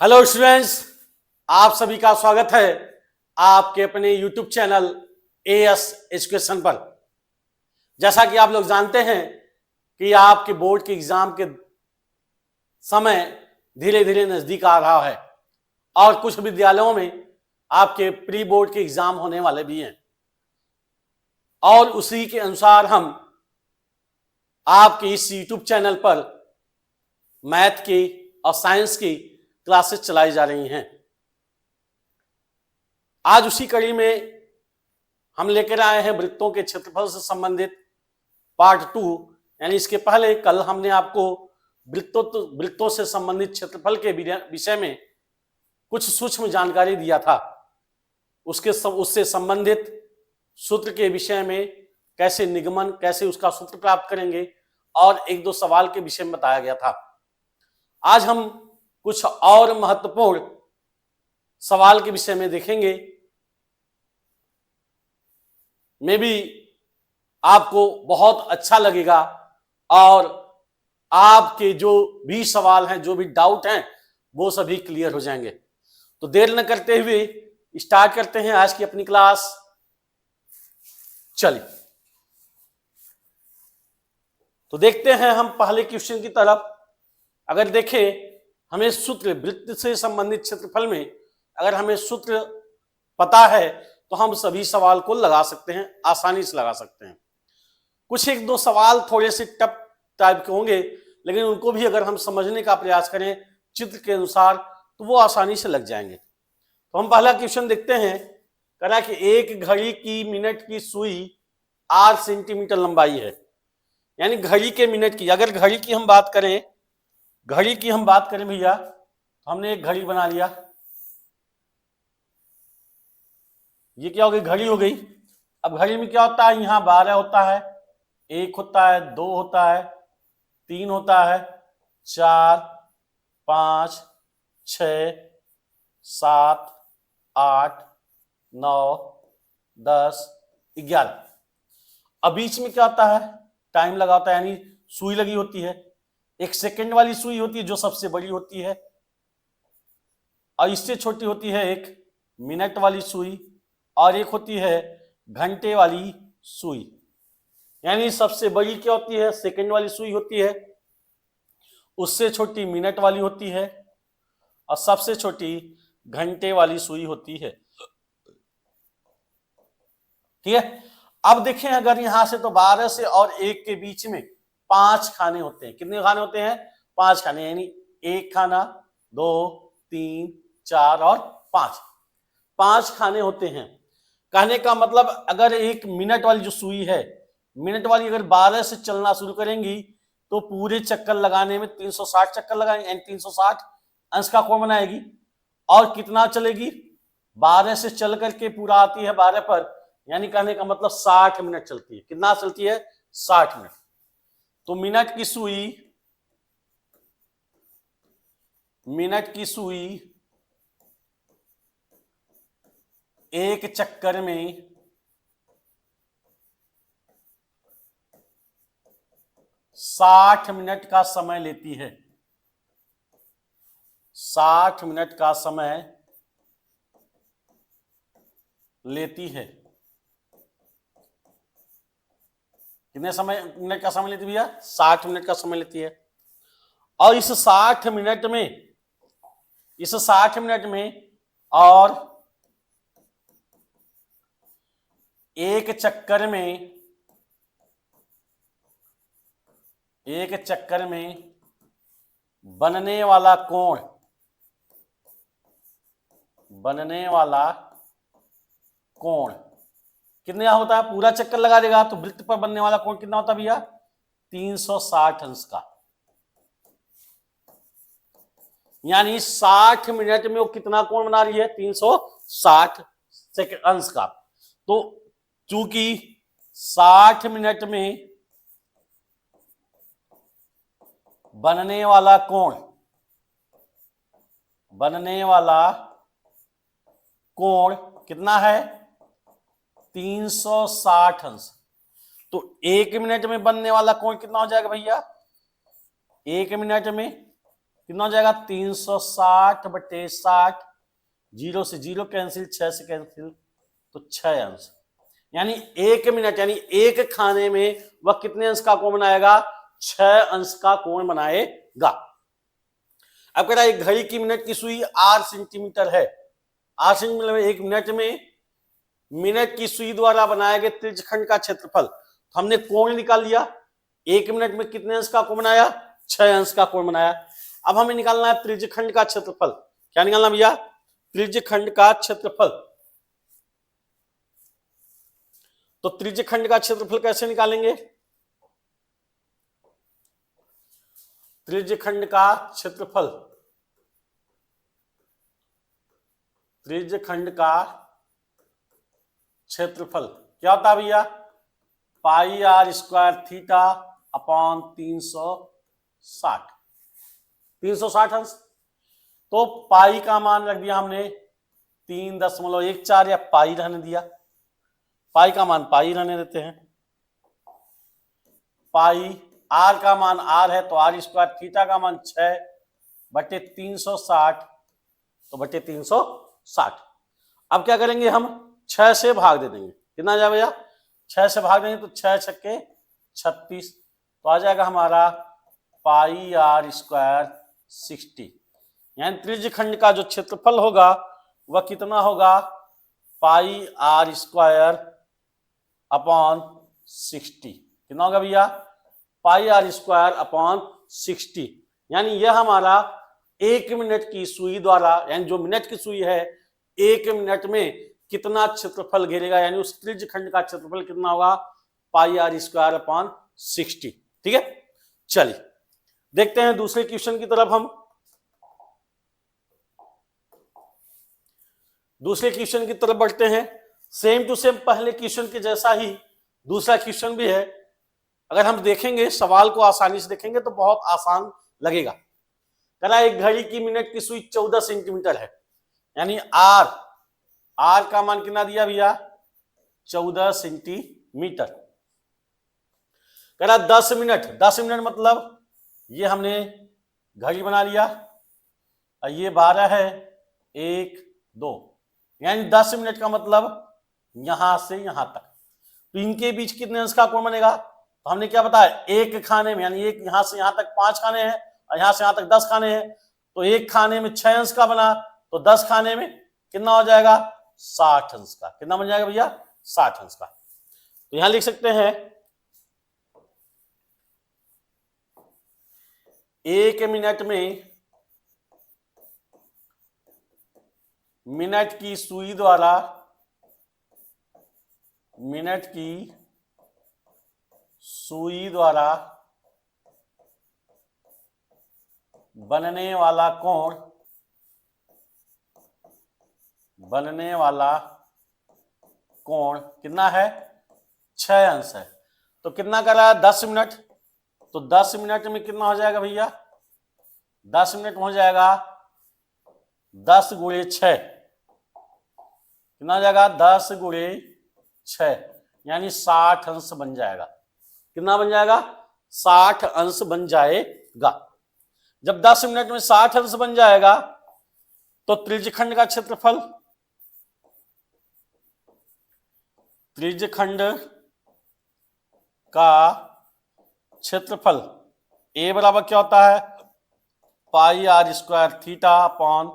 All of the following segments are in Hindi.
हेलो स्टूडेंट्स, आप सभी का स्वागत है आपके अपने यूट्यूब चैनल एएस एजुकेशन पर। जैसा कि आप लोग जानते हैं कि आपके बोर्ड के एग्जाम के समय धीरे धीरे नजदीक आ रहा है और कुछ विद्यालयों में आपके प्री बोर्ड के एग्जाम होने वाले भी हैं और उसी के अनुसार हम आपके इस यूट्यूब चैनल पर मैथ की और साइंस की क्लासेस चलाई जा रही हैं। आज उसी कड़ी में हम लेकर आए हैं वृत्तों के क्षेत्रफल से संबंधित पार्ट 2। यानी इसके पहले कल हमने आपको वृत्तों से संबंधित क्षेत्रफल के विषय में कुछ सूक्ष्म जानकारी दिया था। उससे संबंधित सूत्र के विषय में कैसे निगमन, कैसे उसका सूत्र प्राप्त करेंगे और एक दो सवाल के विषय में बताया गया था। आज हम कुछ और महत्वपूर्ण सवाल के विषय में देखेंगे। में भी आपको बहुत अच्छा लगेगा और आपके जो भी सवाल हैं, जो भी डाउट हैं, वो सभी क्लियर हो जाएंगे। तो देर न करते हुए स्टार्ट करते हैं आज की अपनी क्लास। चलिए तो देखते हैं हम पहले क्वेश्चन की तरफ। अगर देखें, हमें सूत्र वृत्त से संबंधित क्षेत्रफल में अगर हमें सूत्र पता है तो हम सभी सवाल को लगा सकते हैं, आसानी से लगा सकते हैं। कुछ एक दो सवाल थोड़े से टफ टाइप के होंगे, लेकिन उनको भी अगर हम समझने का प्रयास करें चित्र के अनुसार तो वो आसानी से लग जाएंगे। तो हम पहला क्वेश्चन देखते हैं। कह रहा है कि एक घड़ी की मिनट की सुई 8 सेंटीमीटर लंबाई है। यानी घड़ी के मिनट की, अगर घड़ी की हम बात करें भैया, तो हमने एक घड़ी बना लिया। ये क्या हो गई? घड़ी हो गई। अब घड़ी में क्या होता है? यहाँ 12 होता है, 1 होता है, 2 होता है, 3 होता है, 4, 5, 6, 7, 8, 9, 10, 11। अब बीच में क्या होता है? टाइम लगा होता है, यानी सुई लगी होती है। एक सेकंड वाली सुई होती है जो सबसे बड़ी होती है, और इससे छोटी होती है एक मिनट वाली सुई, और एक होती है घंटे वाली सुई। यानी सबसे बड़ी क्या होती है? सेकंड वाली सुई होती है, उससे छोटी मिनट वाली होती है, और सबसे छोटी घंटे वाली सुई होती है। ठीक है। अब देखें, अगर यहां से तो 12 से और 1 के बीच में 5 खाने होते हैं। कितने खाने होते हैं? 5 खाने। यानी 1 खाना, 2, 3, 4 और 5, 5 खाने होते हैं। कहने का मतलब, अगर एक मिनट वाली जो सुई है, मिनट वाली अगर 12 से चलना शुरू करेंगी तो पूरे चक्कर लगाने में 360 चक्कर लगाएंगे, यानी 360 अंश का कोण बनाएगी। और कितना चलेगी? 12 से चल करके पूरा आती है 12 पर, यानी कहने का मतलब 60 मिनट चलती है। कितना चलती है? 60 मिनट। तो मिनट की सुई एक चक्कर में 60 मिनट का समय लेती है। 60 मिनट का समय लेती है। कितने मिनट का समय लेती है भैया? 60 मिनट का समय लेती है। और इस 60 मिनट में और एक चक्कर में बनने वाला कोण कितना होता है? पूरा चक्कर लगा देगा तो वृत्त पर बनने वाला कोण कितना होता है भैया? 360 अंश का। यानी 60 मिनट में वो कितना कोण बना रही है? 360 अंश का। तो चूंकि 60 मिनट में बनने वाला कोण कितना है? 360 अंश। तो 1 मिनट में बनने वाला कोण कितना हो जाएगा भैया? 1 मिनट में कितना हो जाएगा 360 बटे 60, 0 से 0 कैंसिल, 6 से कैंसिल, तो 6 अंश। यानी 1 मिनट यानी एक खाने में वह कितने अंश का कोण बनाएगा? 6 अंश का कोण बनाएगा। अब कह रहा है एक घड़ी की मिनट की सुई 8 सेंटीमीटर है। 8 सेंटीमीटर में 1 मिनट में मिनट की सुई द्वारा बनाए गए त्रिज्यखंड का क्षेत्रफल। तो हमने कोण निकाल लिया, 1 मिनट में कितने अंश का कोण बनाया? 6 अंश का कोण बनाया। अब हमें निकालना है त्रिज्यखंड का क्षेत्रफल। क्या निकालना भैया? त्रिज्यखंड का क्षेत्रफल। तो त्रिज्यखंड का क्षेत्रफल कैसे निकालेंगे? त्रिज्यखंड का क्षेत्रफल, त्रिज्यखंड का क्षेत्रफल क्या होता है भैया? पाई आर स्क्वायर थीटा अपॉन 360, 360 अंश। तो पाई का मान रख दिया हमने 3.14 या पाई रहने दिया। पाई का मान पाई रहने देते हैं। पाई आर का मान आर है तो आर स्क्वायर, थीटा का मान 6 बटे 360, तो बटे 360। अब क्या करेंगे हम? 6 से भाग दे देंगे। कितना जाए भैया? 6 से भाग देंगे तो 6 छक्के 36, तो आ जाएगा हमारा पाई आर स्क्वायर 60। यानी त्रिज्यखंड का जो क्षेत्रफल होगा वह कितना होगा? पाई आर स्क्वायर अपॉन 60। कितना होगा भैया? पाई आर स्क्वायर अपॉन 60। यानी यह हमारा 1 मिनट की सुई द्वारा, यानी जो मिनट की सुई है 1 मिनट में कितना क्षेत्रफल घेरेगा, यानी उस त्रिज्यखंड का क्षेत्रफल कितना होगा? पाई आर स्क्वायर अपॉन 60। ठीक है, चलिए देखते हैं दूसरे क्वेश्चन की तरफ। हम दूसरे क्वेश्चन की तरफ बढ़ते हैं। सेम टू सेम पहले क्वेश्चन के जैसा ही दूसरा क्वेश्चन भी है। अगर हम देखेंगे सवाल को आसानी से देखेंगे तो बहुत आसान लगेगा। कह रहा है एक घड़ी की मिनट की सुई 14 सेंटीमीटर है, यानी आर का मान कितना दिया भैया? 14 सेंटीमीटर। कह रहा 10 मिनट, 10 मिनट मतलब ये हमने घड़ी बना लिया और ये 12 है, 1 2, यानी 10 मिनट का मतलब यहां से यहां तक। तो इनके बीच कितने अंश का कोण बनेगा? तो हमने क्या बताया? एक खाने में, यानी एक यहां से यहां तक 5 खाने हैं और यहां से यहां तक 10 खाने हैं, तो एक खाने में 6 अंश का बना, तो 10 खाने में कितना हो जाएगा? 60 अंश का। कितना बन जाएगा भैया? 60 अंश का। तो यहां लिख सकते हैं 1 मिनट में मिनट की सुई द्वारा, मिनट की सुई द्वारा बनने वाला कोण, बनने वाला कोण कितना है? 6 अंश है। तो कितना करा? 10 मिनट। तो 10 मिनट में कितना हो जाएगा भैया? 10 मिनट में हो जाएगा 10 गुणे 6। कितना हो जाएगा? 10 गुणे 6, यानी 60 अंश बन जाएगा। कितना बन जाएगा? 60 अंश बन जाएगा। जब 10 मिनट में 60 अंश बन जाएगा तो त्रिज्यखंड का क्षेत्रफल, त्रिज्यखंड का क्षेत्रफल ए बराबर क्या होता है? पाई आर स्क्वायर थीटा अपॉन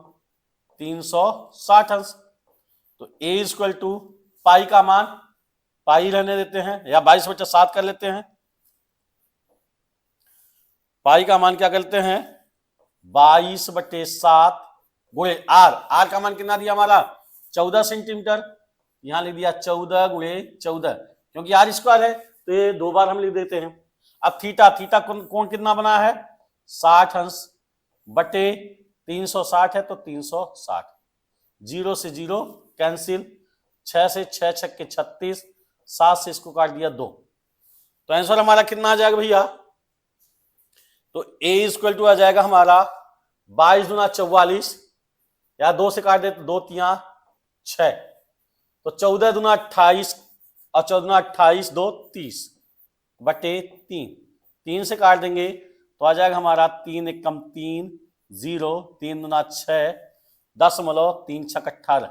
360 अंश। तो ए इक्वल टू पाई का मान पाई रहने देते हैं या 22/7 कर लेते हैं। पाई का मान क्या करते हैं? 22/7 गुणे आर का मान कितना दिया हमारा? 14 सेंटीमीटर। यहां लिख दिया 14 गुणे 14, क्योंकि आर स्क्वायर है तो ये 2 बार हम लिख देते हैं। अब थीटा कोण कितना बना है? 60 अंश बटे 360 है तो 360, 0 से 0 कैंसिल, 6 से 6 छक्के 36, 7 से इसको काट दिया 2, तो आंसर हमारा कितना आ जाएगा भैया? तो ए इक्वल टू आ जाएगा हमारा 22 दूना 44, या 2 से काट दे तो 2 तिया 6, तो 14 दूना 28 और 14 दूना 28, 2 30 बटे 3, 3 से काट देंगे तो आ जाएगा हमारा 3 एकम 3, 0, 3 दूना 6, 10.3×6 = 18,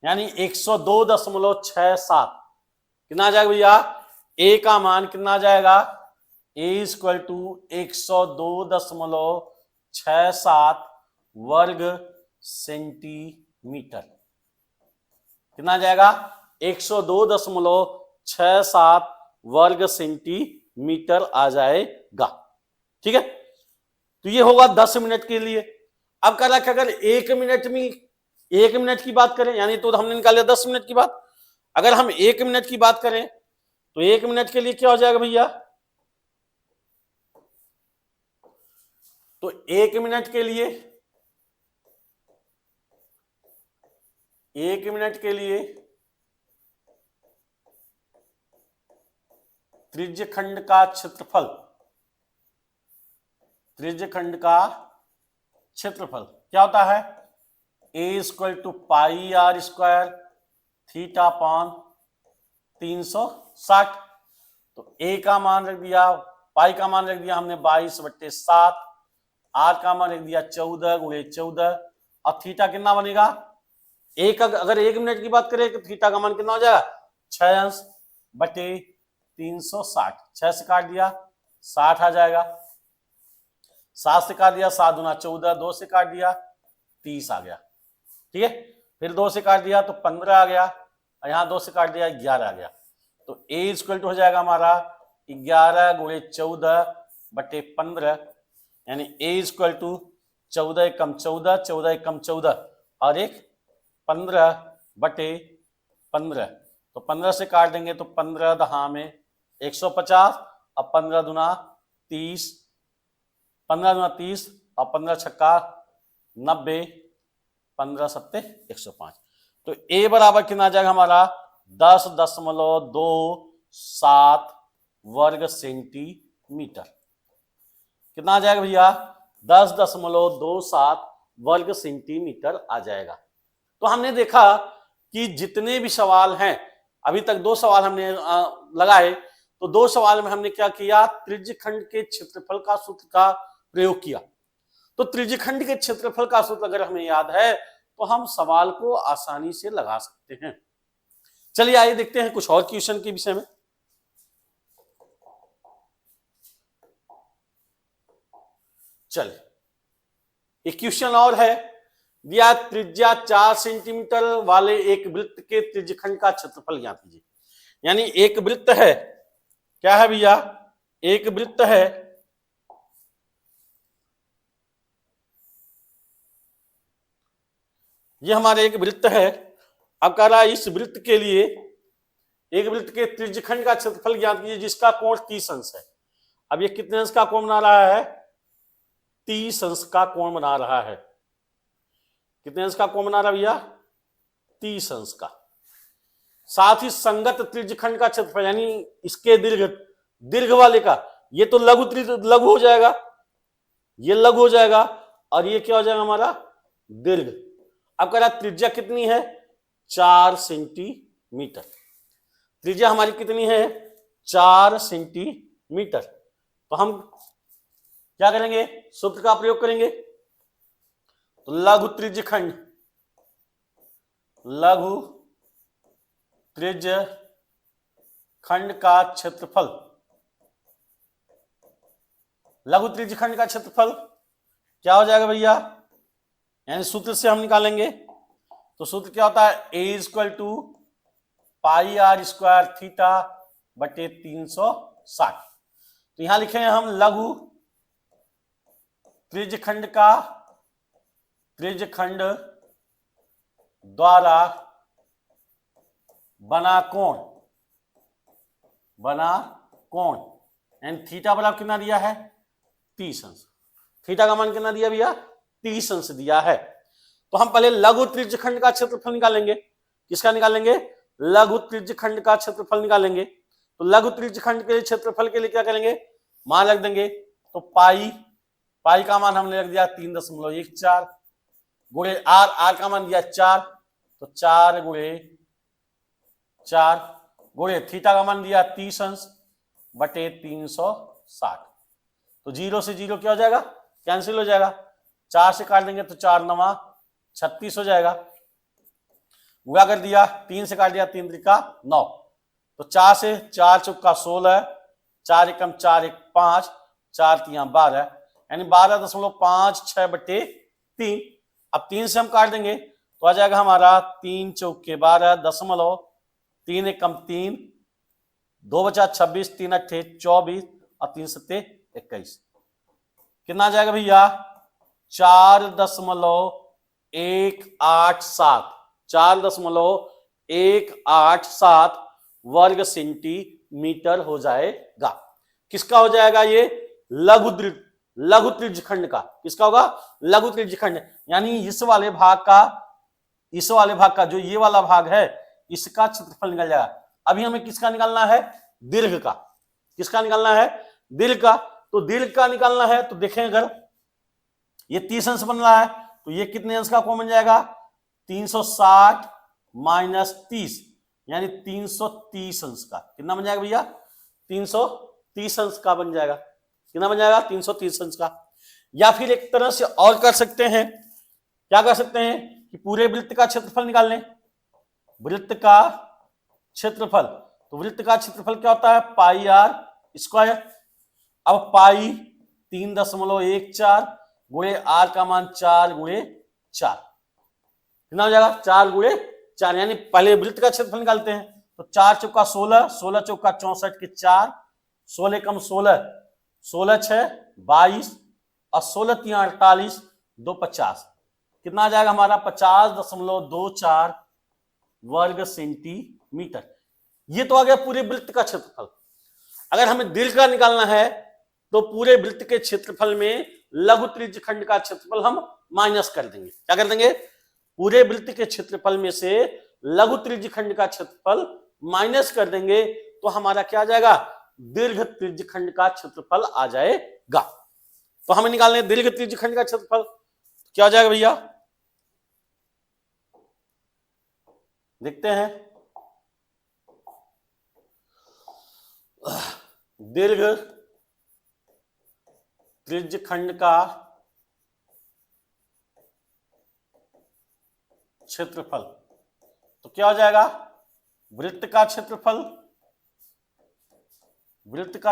यानी 102.67। कितना आ जाएगा भैया? ए का मान कितना आ जाएगा? ए इक्वल टू 102.67 वर्ग सेंटीमीटर। कितना आ जाएगा? 102.67 वर्ग सेंटीमीटर आ जाएगा। ठीक है, तो ये होगा 10 मिनट के लिए। अब कह रहा है कि अगर 1 मिनट की बात करें, यानी तो हमने निकाला 10 मिनट की बात। अगर हम 1 मिनट की बात करें तो 1 मिनट के लिए क्या हो जाएगा भैया? तो 1 मिनट के लिए 1 मिनट के लिए त्रिज्यखंड का क्षेत्रफल क्या होता है? A equal to pi R square theta upon 360। तो ए का मान रख दिया, पाई का मान रख दिया हमने 22/7, आर का मान रख दिया 14 × 14, और थीटा कितना बनेगा? अगर 1 मिनट की बात करें तो थीटा का मान कितना हो जाएगा? 6/360। 6 से काट दिया 60 आ जाएगा, 7 से काट दिया 7 दूना 14, 2 से काट दिया 30 आ गया। ठीक है, फिर 2 से काट दिया तो 15 आ गया, और यहाँ 2 से काट दिया 11 आ गया। तो ए इक्वल टू हो जाएगा हमारा 11 × 14/15, यानी ए इक्वल टू 14 × 14, 14 × 14 और एक 15/15। तो 15 से काट देंगे तो 15 दहा में 150, और 15 दूना 30, 15 दूना 30, और 15 छक्का 90, 15 सत्ते 105। तो ए बराबर कितना आ जाएगा हमारा? 10.27 वर्ग सेंटीमीटर। कितना आ जाएगा भैया? 10.27 वर्ग सेंटीमीटर आ जाएगा। तो हमने देखा कि जितने भी सवाल हैं, अभी तक 2 सवाल हमने लगाए, तो 2 सवाल में हमने क्या किया? त्रिज्यखंड के क्षेत्रफल का सूत्र का प्रयोग किया। तो त्रिज्यखंड के क्षेत्रफल का सूत्र अगर हमें याद है तो हम सवाल को आसानी से लगा सकते हैं। चलिए आइए देखते हैं कुछ और क्वेश्चन के विषय में। चलिए एक क्वेश्चन और है, दिया त्रिज्या 4 सेंटीमीटर वाले एक वृत्त के त्रिज्यखंड का क्षेत्रफल ज्ञात कीजिए। यानी एक वृत्त है, क्या है भैया? एक वृत्त है, ये हमारे एक वृत्त है। अब कह रहा है इस वृत्त के लिए, एक वृत्त के त्रिज्यखंड का क्षेत्रफल ज्ञात कीजिए जिसका कोण 30 अंश है। अब ये कितने अंश का कोण बना रहा है? 30 अंश का कोण बना रहा है। कितने अंश का कोण बना रहा है भैया? 30 अंश का। साथ ही संगत त्रिज्यखंड का क्षेत्रफल, यानी इसके दीर्घ वाले का, ये तो लघु हो जाएगा, ये लघु हो जाएगा, और ये क्या हो जाएगा हमारा? दीर्घ। अब कह रहा त्रिज्या कितनी है? 4 सेंटीमीटर। त्रिज्या हमारी कितनी है? 4 सेंटीमीटर। तो हम क्या करेंगे? सूत्र का प्रयोग करेंगे। तो लघु त्रिज्यखंड का क्षेत्रफल, लघु त्रिज्यखंड का क्षेत्रफल क्या हो जाएगा भैया? यानी सूत्र से हम निकालेंगे। तो सूत्र क्या होता है? A equal to pi R square theta बटे 360। तो यहां लिखे हैं हम लघु त्रिज्यखंड द्वारा बना कोण एंड थीटा बराबर कितना दिया है? 30 अंश। थीटा का मान कितना दिया भैया? 30 अंश दिया है। तो हम पहले लघु त्रिज्यखंड का क्षेत्रफल निकालेंगे। किसका निकालेंगे? लघु त्रिज्यखंड का क्षेत्रफल निकालेंगे। तो लघु त्रिज्यखंड के क्षेत्रफल के लिए क्या करेंगे? मान रख देंगे। तो पाई का मान हमने रख दिया 3.14 गुणे आर का मान दिया 4, तो 4 × 4 गुणे थीटा का मान दिया 30 अंश बटे 360। तो 0 से 0 क्या हो जाएगा? कैंसिल हो जाएगा। 4 से काट देंगे तो 4 9 36 हो जाएगा। गुणा कर दिया, 3 से काट दिया, 3 त्रिका 9, तो 4 से 4 चौका 16, 4 एकम 4 एक 5, 4 3 12, यानी 12.56/3। अब 3 से हम काट देंगे तो आ जाएगा हमारा 3 चौके 12 दशमलव 3 एकम 3, 2 बचा 26, 3 अट्ठे 24 और 3 सत्ते 21। कितना आ जाएगा भैया? 4.187 4.187 वर्ग सेंटीमीटर हो जाएगा। किसका हो जाएगा? ये लघु त्रिज्यखंड का। किसका होगा? लघु त्रिज्यखंड, यानी इस वाले भाग का जो ये वाला भाग है इसका क्षेत्रफल निकल जाएगा। अभी हमें किसका निकालना है? दीर्घ का। किसका निकालना है? दीर्घ का। तो दीर्घ का निकालना है तो देखें, अगर ये 30 अंश बन रहा है तो ये कितने अंश का कॉमन जाएगा? 360 माइनस 30, यानी 330 अंश का। कितना बन जाएगा भैया? 330 अंश का बन जाएगा। कितना बन जाएगा? 330 अंश का। या फिर एक तरह से और कर सकते हैं, क्या कर सकते हैं कि पूरे वृत्त का क्षेत्रफल निकाल लें। वृत्त का क्षेत्रफल, तो वृत्त का क्षेत्रफल क्या होता है? पाई आर स्क्वायर। अब पाई 3.14 गुणे आर का मान 4 गुणे 4, कितना हो जाएगा? 4 गुणे 4, यानी पहले वृत्त का क्षेत्रफल निकालते हैं। तो 4 चौका 16, 16 चौका 64 के 4, 16 कम 16, 16 6 22 और 16 3 48, 2 50। कितना आ जाएगा हमारा? 50.24 वर्ग सेंटीमीटर। ये तो आ गया पूरे वृत्त का क्षेत्रफल। अगर हमें दीर्घ का निकालना है तो पूरे वृत्त के क्षेत्रफल में लघु त्रिज्यखंड का क्षेत्रफल हम माइनस कर देंगे। क्या कर देंगे? पूरे वृत्त के क्षेत्रफल में से लघु त्रिज्यखंड का क्षेत्रफल माइनस कर देंगे तो हमारा क्या आ जाएगा? दीर्घ त्रिज्यखंड का क्षेत्रफल आ जाएगा। तो हमें निकालना है दीर्घ त्रिज्यखंड का क्षेत्रफल। क्या आ जाएगा भैया? देखते हैं। दीर्घ त्रिज्यखंड का क्षेत्रफल, तो क्या हो जाएगा? वृत्त का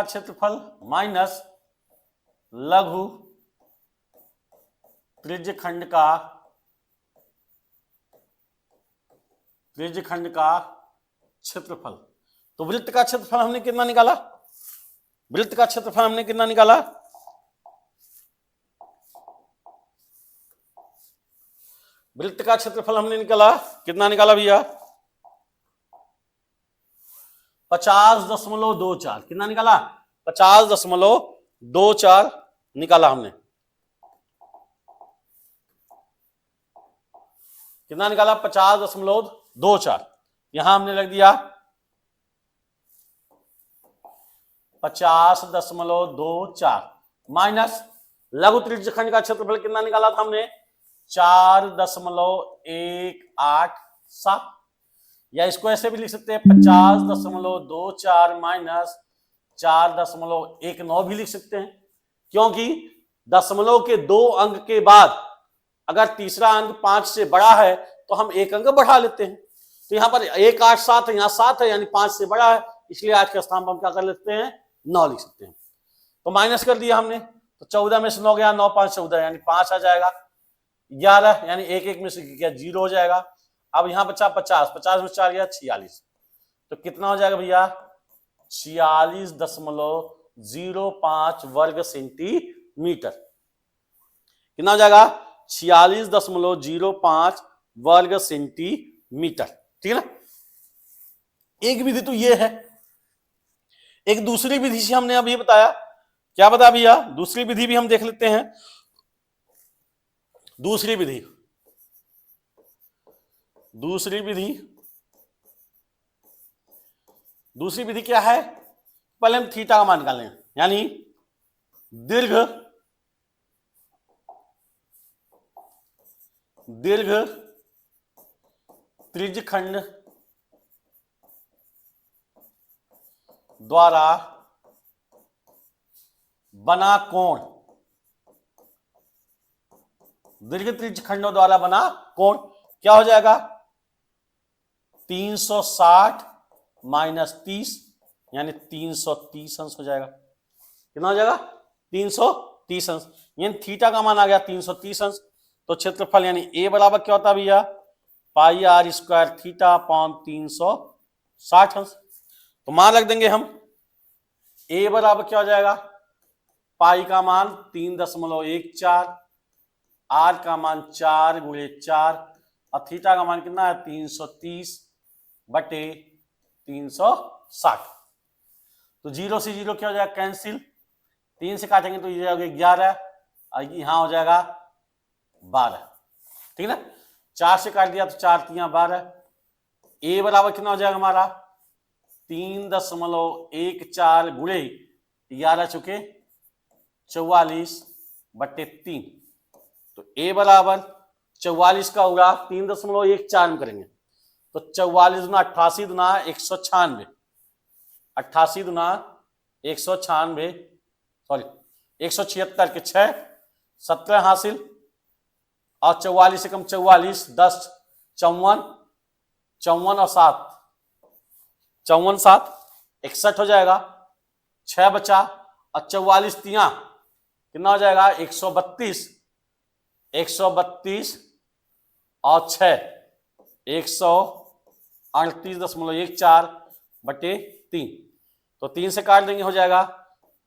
क्षेत्रफल माइनस लघु त्रिज्यखंड का क्षेत्रफल। तो वृत्त का क्षेत्रफल हमने कितना निकाला? वृत्त का क्षेत्रफल हमने कितना निकाला? वृत्त का क्षेत्रफल हमने निकाला, कितना निकाला भैया? 50.24। कितना निकाला? 50.24 निकाला हमने। कितना निकाला? 50.24। यहां हमने लग दिया 50.24 माइनस लघु त्रिज्यखंड का क्षेत्रफल कितना निकाला था हमने? 4.187, या इसको ऐसे भी लिख सकते हैं 50.24 माइनस 4.19 भी लिख सकते हैं, क्योंकि दशमलव के 2 अंक के बाद अगर तीसरा अंक 5 से बड़ा है तो हम एक अंक बढ़ा लेते हैं। तो यहाँ पर 187 है, यहाँ 7 है, यानी 5 से बड़ा है, इसलिए आज के स्थान पर हम क्या कर लेते हैं? 9 लिख सकते हैं। तो माइनस कर दिया हमने, तो 14 में से 9 गया, 9 5 14, यानी 5 आ जाएगा। 11 यानी 1 1 में से गया 0 हो जाएगा। अब यहां बचा 50, 50 में 4 गया 46, तो कितना हो जाएगा भैया? 46.05 वर्ग सेंटीमीटर। कितना हो जाएगा? 46.05 वर्ग सेंटीमीटर। ठीक है ना? एक विधि तो ये है। एक दूसरी विधि से हमने अभी बताया, क्या बता भैया? दूसरी विधि भी हम देख लेते हैं। दूसरी विधि क्या है? पहले हम थीटा का मान निकालें, यानी दीर्घ त्रिज्यखंड द्वारा बना कोण दीर्घ त्रिज्य खंडों द्वारा बना कोण क्या हो जाएगा 360 माइनस 30 यानी 330 अंश हो जाएगा। कितना हो जाएगा 330 अंश, यानी थीटा का मान आ गया 330 अंश। तो क्षेत्रफल यानी ए बराबर क्या होता है भैया पाई आर स्क्वायर थीटा अपॉन 360 अंश। तो मान रख देंगे हम ए बराबर क्या हो जाएगा पाई का मान 3.14, आर का मान 4 गुणे 4 और थीटा का मान कितना है 330 बटे 360। तो 0 से 0 क्या हो जाएगा कैंसिल, 3 से काटेंगे तो ये हो जाएगा 11 और यहां हो जाएगा 12, ठीक है ना। 4 से काट दिया तो 4 3 12। ए बराबर कितना हो जाएगा हमारा 3.14 गुणे 11 चुके 44 बटे 3। तो ए बराबर 44 का होगा 3.14 में करेंगे तो 44 गुना 88 गुना 196, 88 गुना 196 सॉरी 176 के 6 17 हासिल और 44 से कम 44 10 54 54 और 7 54 7 61 हो जाएगा, 6 बचा और 44 तिया कितना हो जाएगा 132 132 और 6 138.14 बटे 3। तो 3 से काट देंगे हो जाएगा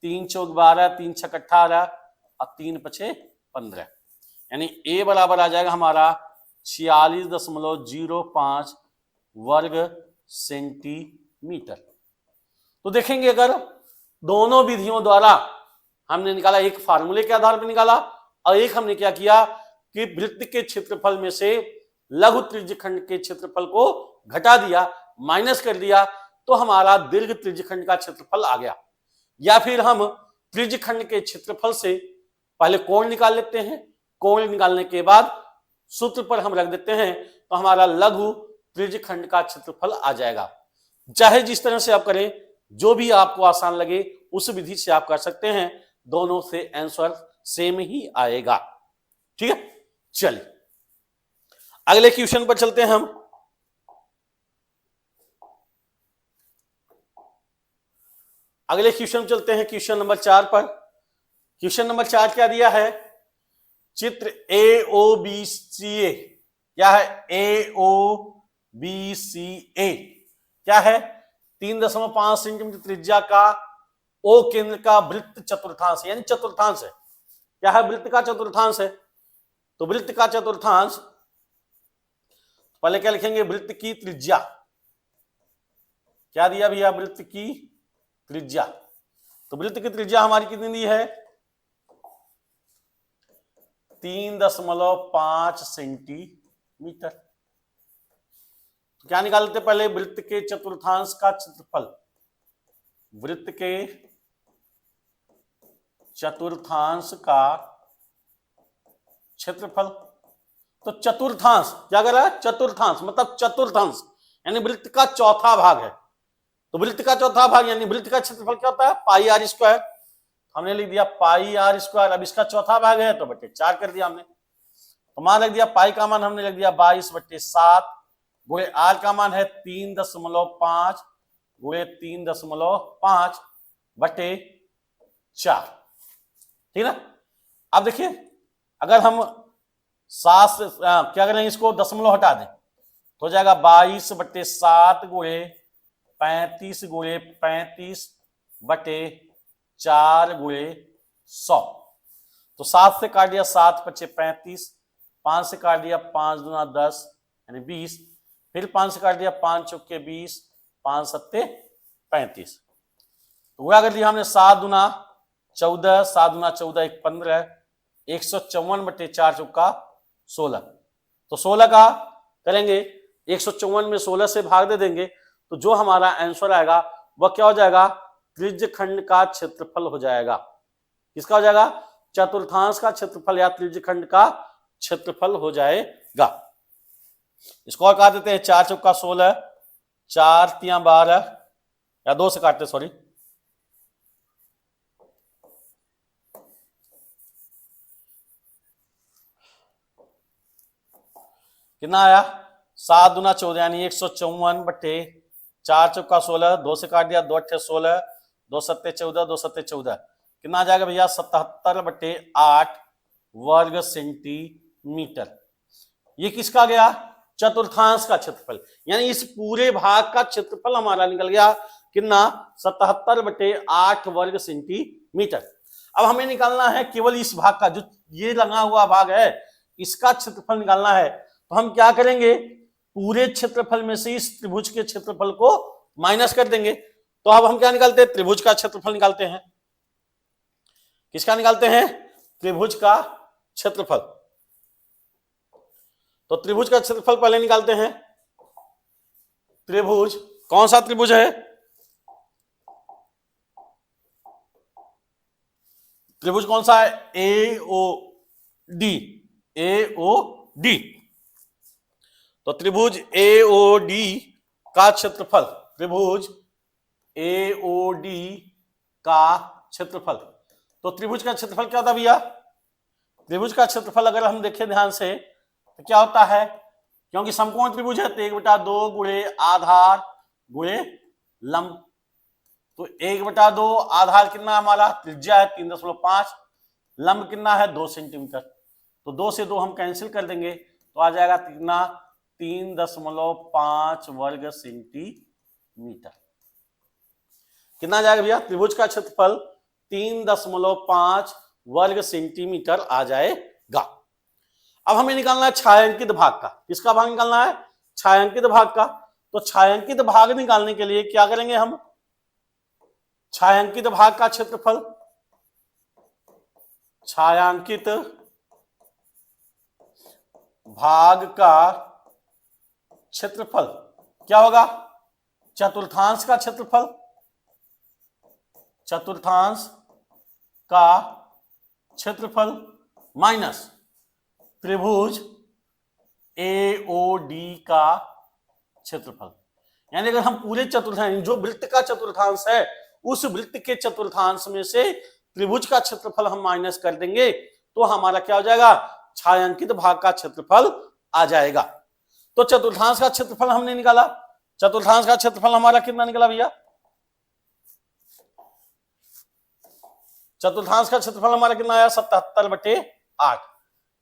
3 चौक 12 3 छक 18 और 3 पछे 15, यानी ए बराबर आ जाएगा हमारा 46.05 वर्ग सेंटीमीटर। तो देखेंगे अगर दोनों विधियों द्वारा हमने निकाला, एक फार्मूले के आधार पर निकाला और एक हमने क्या किया कि वृत्त के क्षेत्रफल में से लघु त्रिज्यखंड के क्षेत्रफल को घटा दिया माइनस कर दिया तो हमारा दीर्घ त्रिज्यखंड का क्षेत्रफल आ गया। या फिर हम त्रिज्यखंड के क्षेत्रफल से पहले कोण निकाल लेते हैं, कोण निकालने के बाद सूत्र पर हम रख देते हैं तो हमारा लघु त्रिज्यखंड का क्षेत्रफल आ जाएगा। चाहे जिस तरह से आप करें, जो भी आपको आसान लगे उस विधि से आप कर सकते हैं, दोनों से आंसर सेम ही आएगा। ठीक है, चलिए अगले क्वेश्चन पर चलते हैं हम। अगले क्वेश्चन चलते हैं क्वेश्चन नंबर 4 पर। क्वेश्चन नंबर 4 क्या दिया है, चित्र AOBCA क्या है, AOBCA क्या है 3.5 सेंटीमीटर त्रिज्या का ओ केंद्र का वृत्त चतुर्थांश, यानी चतुर्थांश है। क्या है, वृत्त का चतुर्थांश है। तो वृत्त का चतुर्थांश पहले क्या लिखेंगे, वृत्त की त्रिज्या क्या दिया भैया, वृत्त की त्रिज्या। तो वृत्त की त्रिज्या हमारी कितनी दी है 3.5 सेंटीमीटर। तो क्या निकालते पहले, वृत्त के चतुर्थांश का क्षेत्रफल, वृत्त के चतुर्थांश का क्षेत्रफल। तो चतुर्थांश क्या कर रहा है, चतुर्थांश मतलब चतुर्थांश यानी वृत्त का चौथा भाग है। तो वृत्त का चौथा भाग यानी वृत्त का क्षेत्रफल क्या होता है पाई आर स्क्वायर। हमने लिख दिया पाई आर स्क्वायर, अब इसका चौथा भाग है तो बटे 4 कर दिया हमने। तो मान रख दिया पाई का मान हमने लिख दिया 22/7 गुणे आर का मान है 3.5 गुणे 3.5 बटे 4, ठीक ना। अब देखिए अगर हम 7 से क्या करें, इसको दशमलव हटा दें तो हो जाएगा 22/7 गुणे 35 गुणे 35 बटे 4 गुणे 100। तो 7 से काट दिया 7 पचे 35, 5 से काट दिया 5 दूना 10 यानी 20, फिर 5 से काट दिया 5 चौके 20, 5 सत्ते 35। तो क्या कर दिया हमने 7 दूना 14, 7 दूना 14 1 15, 154 बटे 4 चौका 16। तो 16 का करेंगे 154 में 16 से भाग दे देंगे तो जो हमारा आंसर आएगा वह क्या हो जाएगा, त्रिज्यखंड का क्षेत्रफल हो जाएगा। किसका हो जाएगा, चतुर्थांश का क्षेत्रफल या त्रिज्यखंड का क्षेत्रफल हो जाएगा। इसको और काट देते हैं 4 चौका 16, 4 तिया 12 या 2 से काटते सॉरी, कितना आया 7 दूना 14 यानी 154 बटे 4 चौका 16, 2 से काट दिया 2 अट्ठे 16, 2 सत्ते 14, 2 सत्ते 14, कितना आ जाएगा भैया 77 बटे 8 वर्ग सेंटीमीटर। ये किसका गया चतुर्थांश का क्षेत्रफल, यानी इस पूरे भाग का क्षेत्रफल हमारा निकल गया कितना 77 बटे 8 वर्ग सेंटीमीटर। अब हमें निकालना है केवल इस भाग का, जो ये लगा हुआ भाग है इसका क्षेत्रफल निकालना है। तो हम क्या करेंगे पूरे क्षेत्रफल में से इस त्रिभुज के क्षेत्रफल को माइनस कर देंगे। तो अब हम क्या निकालते हैं त्रिभुज का क्षेत्रफल निकालते हैं। किसका निकालते हैं त्रिभुज का क्षेत्रफल। तो त्रिभुज का क्षेत्रफल पहले निकालते हैं। त्रिभुज कौन सा त्रिभुज है त्रिभुज कौन सा है AOD। तो त्रिभुज AOD का क्षेत्रफल, त्रिभुज AOD का क्षेत्रफल। तो त्रिभुज का क्षेत्रफल क्या होता भैया त्रिभुज का क्षेत्रफल अगर हम देखें ध्यान से तो क्या होता है, क्योंकि समकोण त्रिभुज है तो 1/2 गुणे आधार गुणे लंब। तो 1/2 आधार कितना हमारा त्रिज्या है 3.5, लंब कितना है 2 सेंटीमीटर। तो 2 से 2 हम कैंसिल कर देंगे तो आ जाएगा कितना 3.5 वर्ग सेंटीमीटर। कितना आ जाएगा भैया त्रिभुज का क्षेत्रफल 3.5 वर्ग सेंटीमीटर आ जाएगा। अब हमें निकालना है छायांकित भाग का। किसका भाग निकालना है छायांकित भाग का। तो छायांकित भाग निकालने के लिए क्या करेंगे हम छायांकित भाग का क्षेत्रफल, छायांकित भाग का क्षेत्रफल क्या होगा चतुर्थांश का क्षेत्रफल, चतुर्थांश का क्षेत्रफल माइनस त्रिभुज AOD का क्षेत्रफल। यानी अगर हम पूरे चतुर्थांश जो वृत्त का चतुर्थांश है उस वृत्त के चतुर्थांश में से त्रिभुज का क्षेत्रफल हम माइनस कर देंगे तो हमारा क्या हो जाएगा छायांकित भाग का क्षेत्रफल आ जाएगा। तो चतुर्थांश का क्षेत्रफल हमने निकाला। चतुर्थांश का क्षेत्रफल हमारा कितना निकला भैया चतुर्थांश का क्षेत्रफल हमारा कितना आया 77 बटे 8।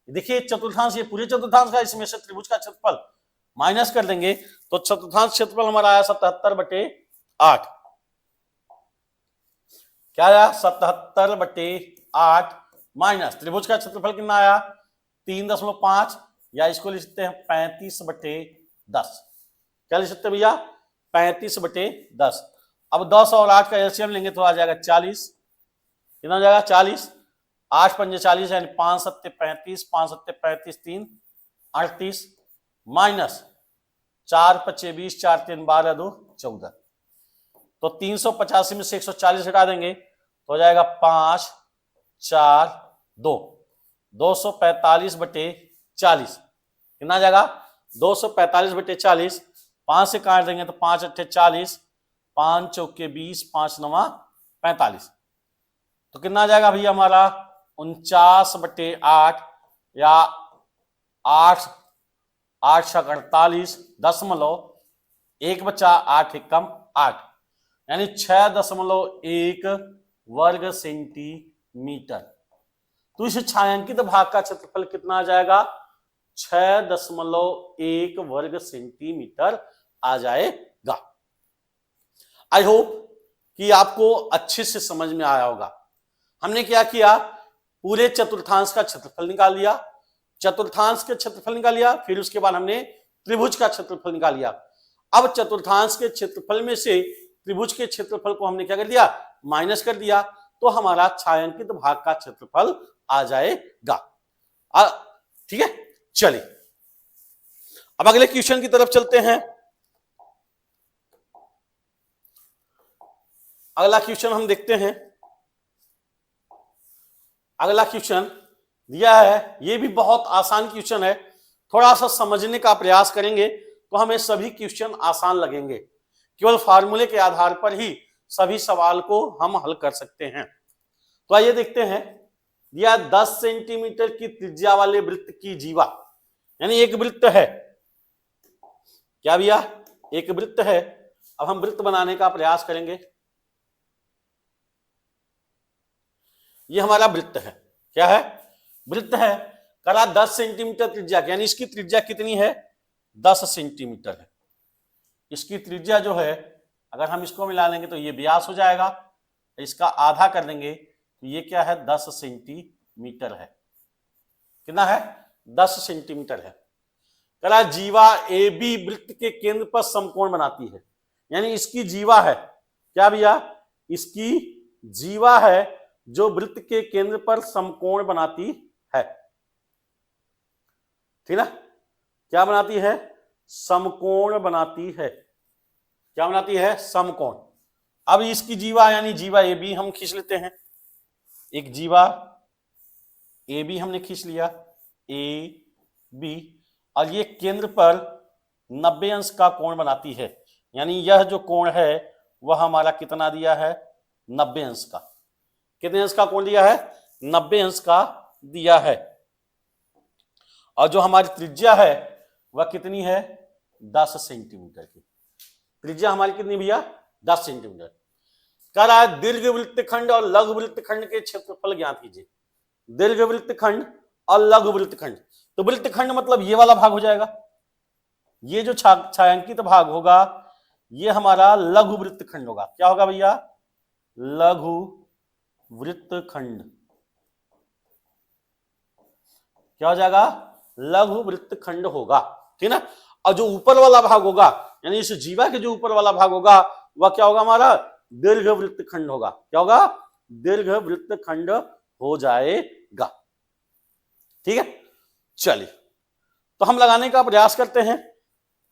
देखिए चतुर्थांश ये पूरे चतुर्थांश का, इसमें से त्रिभुज का क्षेत्रफल माइनस कर देंगे तो चतुर्थांश क्षेत्रफल हमारा आया 77 बटे 8। क्या आया 77 बटे 8 माइनस त्रिभुज का क्षेत्रफल कितना आया 3.5 या इसको लिख सकते हैं 35 बटे 10। क्या लिख सकते हैं भैया 35 बटे 10। अब 10 और 8 का एलसीएम लेंगे तो आ जाएगा 40। कितना हो जाएगा 40, 8 पंजे 40 यानी 5 सत्ते 35, 5 सत्ते 35, 3 38 माइनस 4 पच्चे 20, 4 3 12 2 14। तो 385 में से 140 हटा देंगे तो हो जाएगा 5 4 2, 245 बटे 40। कितना आ जाएगा 245 बटे 40। 5 से काट देंगे तो 5 अट्ठे 40, 5 चौके 20, 5 नवा 45। तो कितना आ जाएगा भैया हमारा 49 बटे 8 या 8 8 छक 48 दशमलव 1 बचा 8 एकम 8 यानी 6.1 वर्ग सेंटीमीटर। तो इस छायांकित भाग का क्षेत्रफल कितना आ जाएगा 6.1 वर्ग सेंटीमीटर आ जाएगा। आई होप कि आपको अच्छे से समझ में आया होगा। हमने क्या किया पूरे चतुर्थांश का क्षेत्रफल निकाल लिया, चतुर्थांश के क्षेत्रफल निकाल लिया, फिर उसके बाद हमने त्रिभुज का क्षेत्रफल निकाल लिया। अब चतुर्थांश के क्षेत्रफल में से त्रिभुज के क्षेत्रफल को हमने क्या कर दिया माइनस कर दिया तो हमारा छायांकित भाग का क्षेत्रफल आ जाएगा। ठीक है चलिए अब अगले क्वेश्चन की तरफ चलते हैं। अगला क्वेश्चन हम देखते हैं। अगला क्वेश्चन दिया है, ये भी बहुत आसान क्वेश्चन है। थोड़ा सा समझने का प्रयास करेंगे तो हमें सभी क्वेश्चन आसान लगेंगे। केवल फार्मूले के आधार पर ही सभी सवाल को हम हल कर सकते हैं। तो आइए देखते हैं। दिया 10 सेंटीमीटर की त्रिज्या वाले वृत्त की जीवा, यानी एक वृत्त है क्या भैया, एक वृत्त है। अब हम वृत्त बनाने का प्रयास करेंगे। ये हमारा वृत्त है। क्या है? वृत्त है। करा 10 सेंटीमीटर त्रिज्या, यानी इसकी त्रिज्या कितनी है? 10 सेंटीमीटर है। इसकी त्रिज्या जो है, अगर हम इसको मिला लेंगे तो ये व्यास हो जाएगा, इसका आधा कर देंगे तो ये क्या है? 10 सेंटीमीटर है। कितना है? 10 सेंटीमीटर है। करा जीवा ए बी वृत्त के केंद्र पर समकोण बनाती है, यानी इसकी जीवा है। क्या भैया? इसकी जीवा है जो वृत्त के केंद्र पर समकोण बनाती है। ठीक ना? क्या बनाती है? समकोण बनाती है। क्या बनाती है? समकोण। अब इसकी जीवा यानी जीवा ए बी हम खींच लेते हैं। एक जीवा ए बी हमने खींच लिया, ए बी, और ये केंद्र पर 90 अंश का कोण बनाती है, यानी यह जो कोण है वह हमारा कितना दिया है? 90 अंश का। कितने अंश का कोण दिया है? 90 अंश का दिया है। और जो हमारी त्रिज्या है वह कितनी है? 10 सेंटीमीटर की। त्रिज्या हमारी कितनी भैया? 10 सेंटीमीटर। करा दीर्घ वृत्तखंड और लघु वृत्तखंड के क्षेत्रफल ज्ञात कीजिए। दीर्घ वृत्तखंड और लघु वृत्तखंड, तो वृत्तखंड मतलब ये वाला भाग हो जाएगा, ये जो छायांकित भाग होगा ये हमारा लघु वृत्तखंड होगा। क्या होगा भैया? लघु वृत्तखंड। क्या हो जाएगा? लघु वृत्तखंड होगा। ठीक ना? और जो ऊपर वाला भाग होगा, यानी इस जीवा के जो ऊपर वाला भाग होगा वह क्या होगा? हमारा दीर्घ वृत्तखंड होगा। क्या होगा? दीर्घ वृत्तखंड हो जाएगा। ठीक है, चलिए तो हम लगाने का प्रयास करते हैं।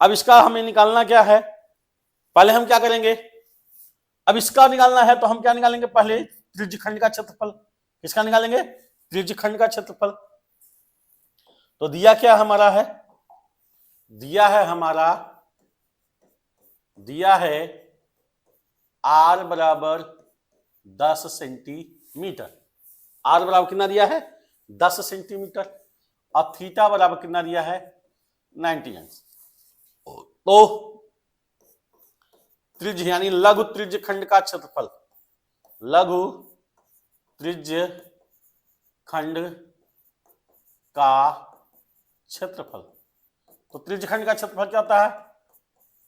अब इसका हमें निकालना क्या है? पहले हम क्या करेंगे? अब इसका निकालना है तो हम क्या निकालेंगे? पहले त्रिज्यखंड का क्षेत्रफल। किसका निकालेंगे? त्रिज्यखंड का क्षेत्रफल। तो दिया क्या हमारा है? दिया है हमारा, दिया है r बराबर 10 सेंटीमीटर। r बराबर कितना दिया है? 10 सेंटीमीटर। और थीटा बराबर कितना दिया है? 90 अंश। तो त्रिज्य यानी लघु त्रिज्य खंड का क्षेत्रफल, लघु त्रिज्य खंड का क्षेत्रफल। तो त्रिज्य खंड का क्षेत्रफल क्या होता है?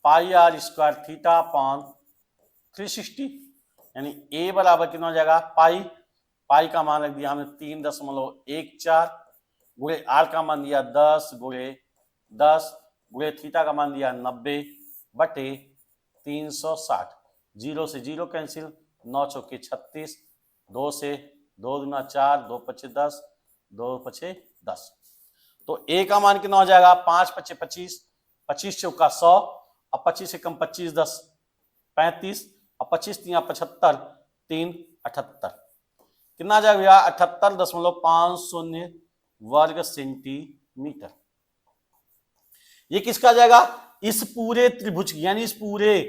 पाई आर स्क्वायर थीटा अपॉन 360, यानी a बराबर कितना हो जाएगा? पाई, पाई का मान रख दिया हमने 3.14 गुणे आर का मान दिया 10 गुणे 10 गुणे थीटा का मान दिया 90 बटे 360। 0 से 0 कैंसिल, 9 चौके 36, 2 से 2 दूना 4, 2 पचे 10, 2 पचे 10। तो a का मान कितना हो जाएगा? 5 पचे 25, 25 चौका 100, और 25 से कम 25 10 35, और 25 3 75, 3 78। कितना आ जाएगा भैया? 78.50 वर्ग सेंटीमीटर। ये किसका आ जाएगा? इस पूरे त्रिभुज यानी इस पूरे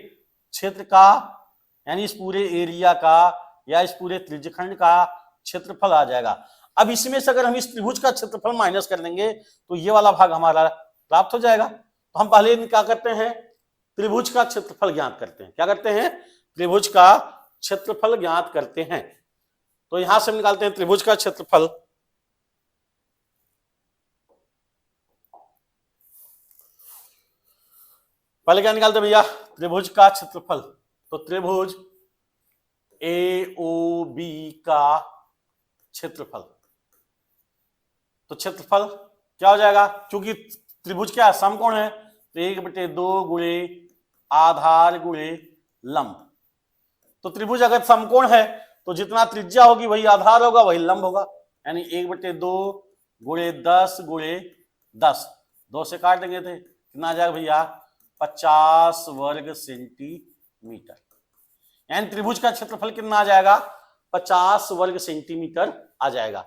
क्षेत्र का, यानी इस पूरे एरिया का या इस पूरे त्रिज्यखंड का क्षेत्रफल आ जाएगा। अब इसमें से अगर हम इस त्रिभुज का क्षेत्रफल माइनस कर देंगे तो ये वाला भाग हमारा प्राप्त हो जाएगा। तो हम पहले क्या करते हैं? त्रिभुज का क्षेत्रफल ज्ञात करते हैं। क्या करते हैं? त्रिभुज का क्षेत्रफल ज्ञात करते हैं। तो यहां से हम निकालते हैं त्रिभुज का क्षेत्रफल। पहले क्या निकालते हैं भैया? त्रिभुज का क्षेत्रफल। तो त्रिभुज ए ओ बी का क्षेत्रफल। तो क्षेत्रफल क्या हो जाएगा? क्योंकि त्रिभुज क्या है? समकोण है, तो 1/2 गुणे आधार गुणे लंब। तो त्रिभुज अगर समकोण है तो जितना त्रिज्या होगी वही आधार होगा, वही लंब होगा, यानी 1/2 गुणे 10 गुणे 10, 2 से काट देंगे थे, कितना आ जाएगा भैया? 50 वर्ग सेंटीमीटर। यानी त्रिभुज का क्षेत्रफल कितना आ जाएगा? 50 वर्ग सेंटीमीटर आ जाएगा।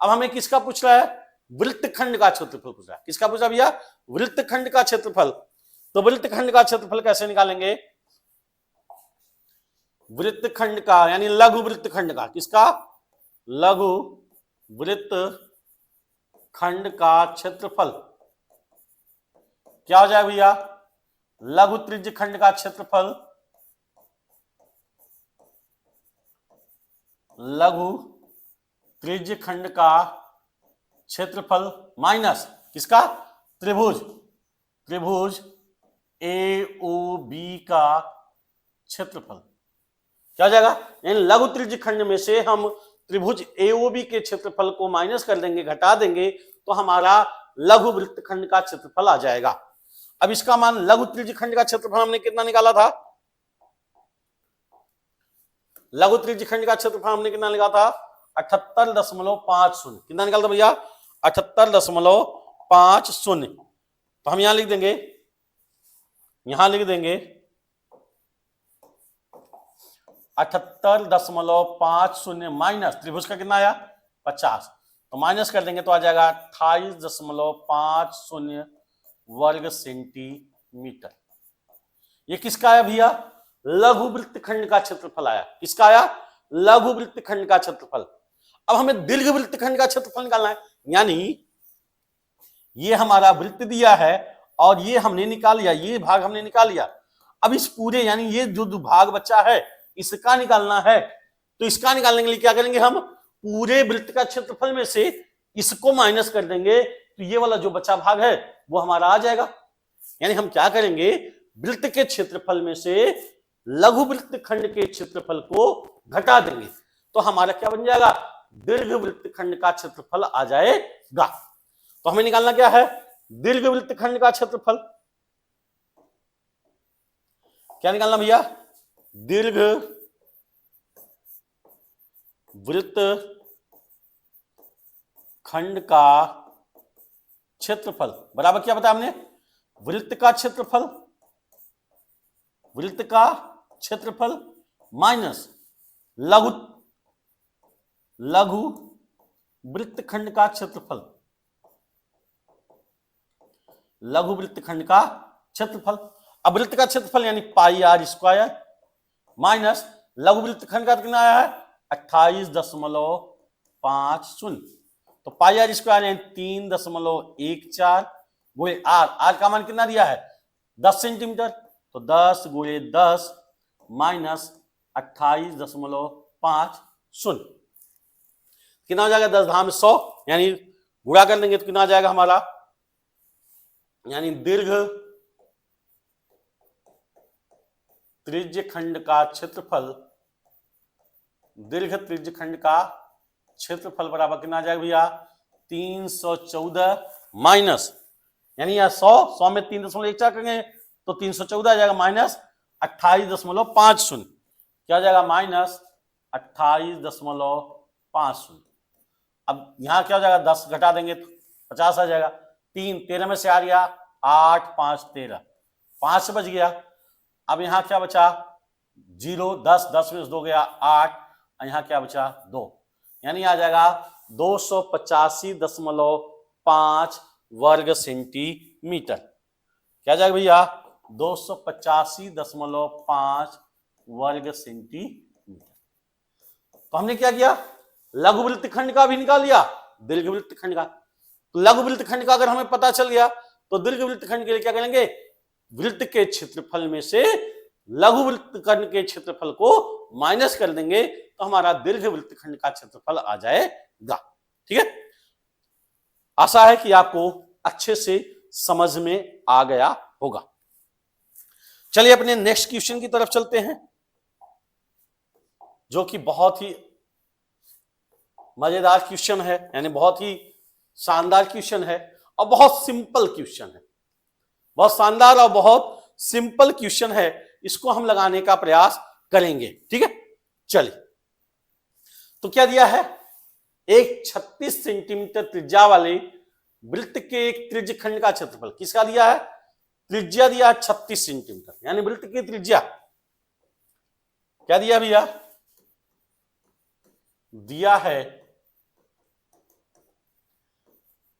अब हमें किसका पूछ रहा है? वृत्तखंड का क्षेत्रफल पूछ रहा है। किसका पूछा भैया? वृत्तखंड का क्षेत्रफल। तो वृत्तखंड का क्षेत्रफल कैसे निकालेंगे? वृत्तखंड का यानी लघु वृत्तखंड का। किसका? लघु वृत्तखंड का क्षेत्रफल क्या हो जाएगा भैया? लघु त्रिज्य खंड का क्षेत्रफल, लघु त्रिज्य खंड का क्षेत्रफल माइनस किसका, त्रिभुज, त्रिभुज ए ओ बी का क्षेत्रफल। क्या हो जाएगा, इन लघु त्रिज्य खंड में से हम त्रिभुज एओबी के क्षेत्रफल को माइनस कर देंगे, घटा देंगे, तो हमारा लघु वृत्तखंड का क्षेत्रफल आ जाएगा। अब इसका मान लघु त्रिज्य खंड का क्षेत्रफल हमने कितना निकाला था, लघु त्रिज्य खंड का क्षेत्रफल हमने कितना निकाला था 78.50। कितना निकालता भैया 78.50। तो हम यहां लिख देंगे, यहां लिख देंगे 78.50 माइनस त्रिभुज का कितना आया 50, तो माइनस कर देंगे तो आ जाएगा 28.50 वर्ग सेंटीमीटर। ये किसका आया भैया, लघु वृत्तखंड का क्षेत्रफल आया। किसका आया, लघु वृत्तखंड का क्षेत्रफल। अब हमें दीर्घ वृत्तखंड का क्षेत्रफल निकालना है, यानी ये हमारा वृत्त दिया है और ये हमने निकाल लिया, ये भाग हमने निकाल लिया। अब इस पूरे यानी ये जो भाग बचा है इसका निकालना है, तो इसका निकालने के लिए क्या करेंगे, हम पूरे वृत्त का क्षेत्रफल में से इसको माइनस कर देंगे, तो ये वाला जो बचा भाग है वो हमारा आ जाएगा। यानी हम क्या करेंगे, वृत्त के क्षेत्रफल में से लघु वृत्तखंड के क्षेत्रफल को घटा देंगे, तो हमारा क्या बन जाएगा, दीर्घ वृत्तखंड का क्षेत्रफल आ जाएगा। तो हमें निकालना क्या है, दीर्घ वृत्तखंड का क्षेत्रफल। क्या निकालना भैया, दीर्घ वृत्त खंड का क्षेत्रफल बराबर क्या बताया हमने, वृत्त का क्षेत्रफल, वृत्त का क्षेत्रफल माइनस लघु लघु वृत्तखंड का क्षेत्रफल, लघु वृत्तखंड का क्षेत्रफल। अब वृत्त का क्षेत्रफल यानी पाई आर स्क्वायर माइनस लघु वृत्तखंड का कितना आया है 28.50, तो पाई आर स्क्वायर यानी 3.14 गुणे आर, आर का मान कितना दिया है 10 सेंटीमीटर, तो 10 गुणे 10 माइनस 28.50 कितना हो जाएगा, 10 धाम 100 यानी गुणा कर देंगे तो कितना आ जाएगा हमारा, यानी दीर्घ त्रिज्य खंड का क्षेत्रफल, दीर्घ त्रिज्य खंड का क्षेत्रफल बराबर कितना आ जाएगा भैया 314 माइनस, यानी यह 100 में 3.14 करेंगे तो 314 आ जाएगा माइनस 28.50, क्या आ जाएगा माइनस 28.50। अब यहां क्या हो जाएगा 10 घटा देंगे तो 50 आ जाएगा, 3 13 में से आ गया 8 5 13, 5 बच गया। अब यहां क्या बचा 0, 10 10 में से 2 गया 8, यहां क्या बचा 2, यानी आ जाएगा 285.5 वर्ग सेंटीमीटर। क्या जाएगा भैया 285.5 वर्ग सेंटीमीटर। तो हमने क्या किया, लघु वृत्तखंड का भी निकाल लिया, दीर्घ वृत्तखंड का। तो लघु वृत्तखंड का अगर हमें पता चल गया तो दीर्घ वृत्तखंड के लिए क्या करेंगे, वृत्त के क्षेत्रफल में से लघु वृत्तखंड के क्षेत्रफल को माइनस कर देंगे, तो हमारा दीर्घ वृत्तखंड का क्षेत्रफल आ जाएगा। ठीक है, आशा है कि आपको अच्छे से समझ में आ गया होगा। चलिए अपने नेक्स्ट क्वेश्चन की तरफ चलते हैं, जो कि बहुत ही मजेदार क्वेश्चन है, यानी बहुत ही शानदार क्वेश्चन है और बहुत सिंपल क्वेश्चन है, बहुत शानदार और बहुत सिंपल क्वेश्चन है। इसको हम लगाने का प्रयास करेंगे। ठीक है, चलिए तो क्या दिया है, एक 36 सेंटीमीटर त्रिज्या वाले वृत्त के एक त्रिज्य खंड का क्षेत्रफल, किसका दिया है, त्रिज्या दिया है 36 सेंटीमीटर, यानी वृत्त की त्रिज्या क्या दिया भैया, दिया है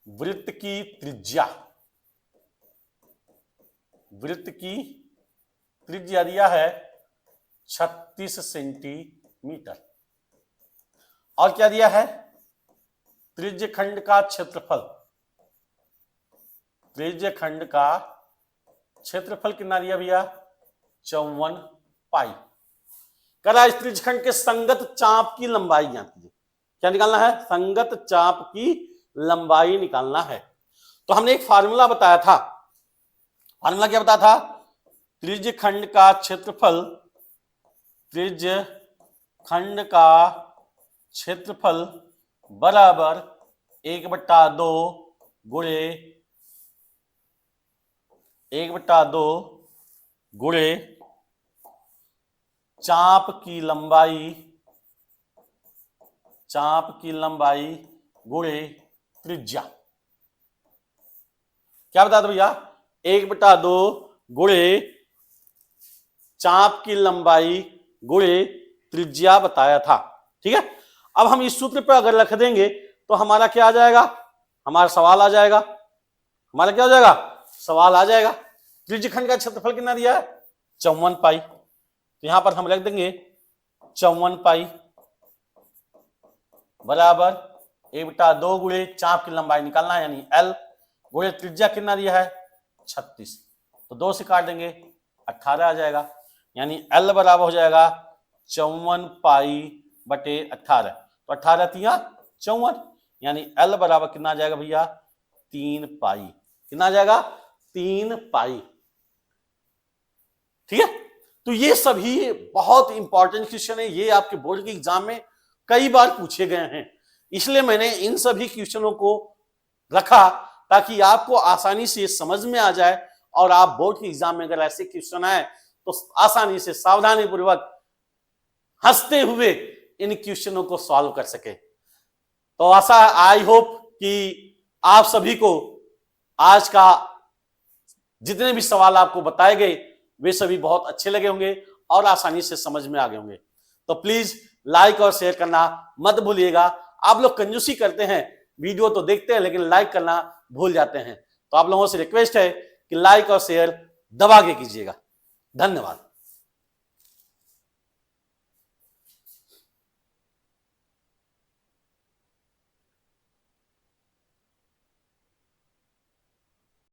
वृत्त की त्रिज्या, वृत्त की त्रिज्या दिया है 36 सेंटीमीटर, और क्या दिया है, त्रिज्य खंड का क्षेत्रफल, त्रिज्य खंड का क्षेत्रफल कितना दिया भैया 54 पाई। करा इस त्रिज्यखंड के संगत चाप की लंबाई ज्ञात कीजिए। क्या निकालना है संगत चाप की लंबाई निकालना है। तो हमने एक फार्मूला बताया था, फार्मूला क्या बताया था त्रिज्यखंड का क्षेत्रफल, त्रिज्यखंड का क्षेत्रफल बराबर 1/2 गुणे 1/2 गुणे चाप की लंबाई गुणे त्रिज्या। क्या बता दो भैया 1/2 गुणे चाप की लंबाई गुणे त्रिज्या बताया था। ठीक है, अब हम इस सूत्र पे अगर रख देंगे तो हमारा क्या आ जाएगा, हमारा सवाल आ जाएगा, हमारा क्या हो जाएगा सवाल आ जाएगा। त्रिज्यखंड का क्षेत्रफल कितना दिया है 54 पाई, तो यहां पर हम रख देंगे 54 पाई बराबर 1/2 गुणे चाप की लंबाई निकालना है यानी L गुणे त्रिज्या कितना दिया है 36, तो 2 से काट देंगे 18 आ जाएगा, यानी L बराबर हो जाएगा 54 पाई बटे 18, तो 18 तिया 54, यानी L बराबर कितना आ जाएगा भैया 3 पाई। कितना आ जाएगा 3 पाई। ठीक है, तो ये सभी बहुत इंपॉर्टेंट क्वेश्चन है, ये आपके बोर्ड के एग्जाम में कई बार पूछे गए हैं, इसलिए मैंने इन सभी क्वेश्चनों को रखा ताकि आपको आसानी से समझ में आ जाए और आप बोर्ड के एग्जाम में अगर ऐसे क्वेश्चन आए तो आसानी से सावधानी पूर्वक हंसते हुए इन क्वेश्चनों को सॉल्व कर सके। तो आशा आई होप कि आप सभी को आज का जितने भी सवाल आपको बताए गए वे सभी बहुत अच्छे लगे होंगे और आसानी से समझ में आ गए होंगे। तो प्लीज लाइक और शेयर करना मत भूलिएगा। आप लोग कंजूसी करते हैं, वीडियो तो देखते हैं लेकिन लाइक करना भूल जाते हैं, तो आप लोगों से रिक्वेस्ट है कि लाइक और शेयर दबा के कीजिएगा। धन्यवाद।